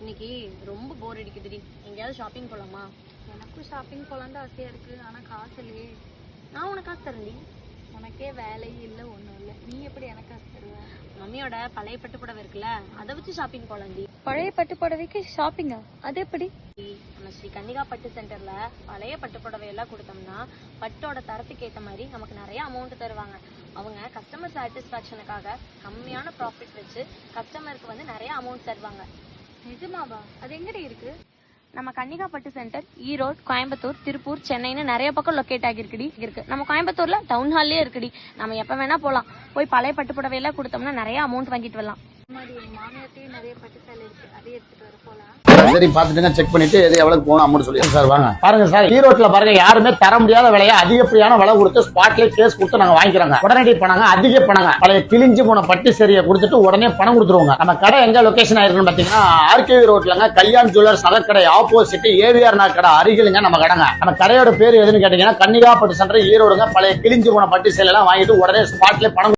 இன்னைக்கு ரொம்ப போர் அடிக்குதுடி. எங்கேயாவது ஷாப்பிங் போலாமா? எனக்கும் ஷாப்பிங் போலான்னு ஆசையா இருக்கு. ஆனா காசு இல்லையே. நான் உனக்கு காசு தரேன்டி. உனக்கே வேலையும் இல்லை ஒன்றும் இல்லை, நீ எப்படி எனக்கு காசு தருவ? மம்மியோட பழைய பட்டு புடவை இருக்குல்ல, அதை வச்சு ஷாப்பிங் போலாம்டி. பழைய பட்டு புடவைக்கு ஷாப்பிங்கா? அது எப்படி? நம்ம ஸ்ரீ கன்னிகா பட்டு சென்டர்ல பழைய பட்டு புடவை எல்லாம் கொடுத்தோம்னா பட்டோட தரத்துக்கு ஏற்ற மாதிரி நமக்கு நிறைய அமௌண்ட் தருவாங்க. அவங்க கஸ்டமர் சாட்டிஸ்ஃபேக்ஷனுக்காக கம்மியான ப்ராஃபிட் வச்சு கஸ்டமருக்கு வந்து நிறைய அமௌண்ட் தருவாங்க. நிஜமாவா? அது எங்கடி இருக்கு? நம்ம கன்னிகா பட்டு சென்டர் ஈரோடு, கோயம்புத்தூர், திருப்பூர், சென்னைன்னு நிறைய பக்கம் லொக்கேட் ஆகிருக்குடி. இருக்கு நம்ம கோயம்புத்தூர்ல டவுன் ஹால்லே இருக்குடி. நம்ம எப்ப வேணா போலாம். போய் பழைய பட்டு புடவை எல்லாம் கொடுத்தோம்னா நிறைய அமௌண்ட் வாங்கிட்டு வரலாம். மாதிரி எங்க மாமியார்ட்டையும் நிறைய பட்டு சேலை இருக்கு, அதை எடுத்துட்டு வர போலாம். சரி பாத்துட்டுங்க, செக் பண்ணிட்டு எது எவ்வளவு போகணும் அமௌண்ட் சொல்லி சார் வாங்க. பாருங்க சார், ஈரோட்ல பாருங்க யாருமே தர முடியாத விலையை அதிகப்படியான விலை கொடுத்து ஸ்பாட்ல கேஸ் கொடுத்து நாங்க வாங்கிக்கிறாங்க. உடனடி பணங்க, அதிக பணங்க. பழைய கிழிஞ்சு போன பட்டு சரியை கொடுத்துட்டு உடனே பணம் கொடுத்துருவாங்க. நம்ம கடை எங்க லொகேஷன் ஆயிருக்குன்னு பாத்தீங்கன்னா ஆர்கேவி ரோட்லங்க, கல்யாண் ஜுவல்லர்ஸ் நகைக்கடை ஆப்போசிட் ஏவிஆர் நகைக்கடை அருகிலுங்க நம்ம கடைங்க. நம்ம கடையோட பேர் எதுன்னு கேட்டீங்கன்னா கன்னிகா பட்டு சென்டர் ஈரோடுங்க. பழைய கிழிஞ்சு போன பட்டு சேலை எல்லாம் வாங்கிட்டு உடனே ஸ்பாட்ல பணம்